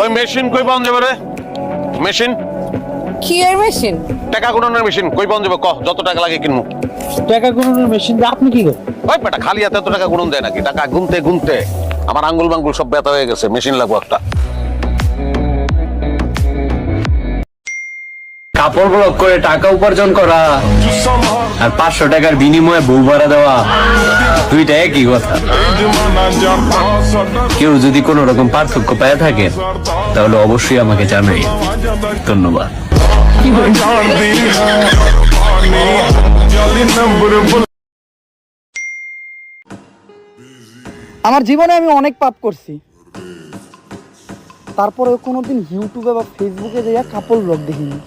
ওই মেশিন কই পাওয়া যাবে রে? মেশিন, কি এর মেশিন? টাকা গুণনের মেশিন কই পাওয়া যাবে? কহ, যত টাকা লাগে কিনবো। টাকা গুণনের মেশিন দিয়ে আপনি কি করেন? ওই বেটা খালি হাতে এত টাকা গুণন দেয় নাকি? টাকা গুনতে গুনতে আমার আঙ্গুল বাঙ্গুল সব ব্যথা হয়ে গেছে। মেশিন লাগবো একটা। কাপড় ব্লক করে টাকা উপার্জন করা আর 500 টাকার বিনিময়ে বউ ভাড়া দেওয়া, দুইটা একই কথা। কেউ যদি কোনো রকম পার্থক্য পেয়ে থাকে তাহলে অবশ্যই আমাকে জানাই। ধন্যবাদ। আমার জীবনে আমি অনেক পাপ করছি, তারপরে কোনোদিন ইউটিউবে বা ফেসবুকে যাইয়া কাপড় ব্লগ দেখিনি।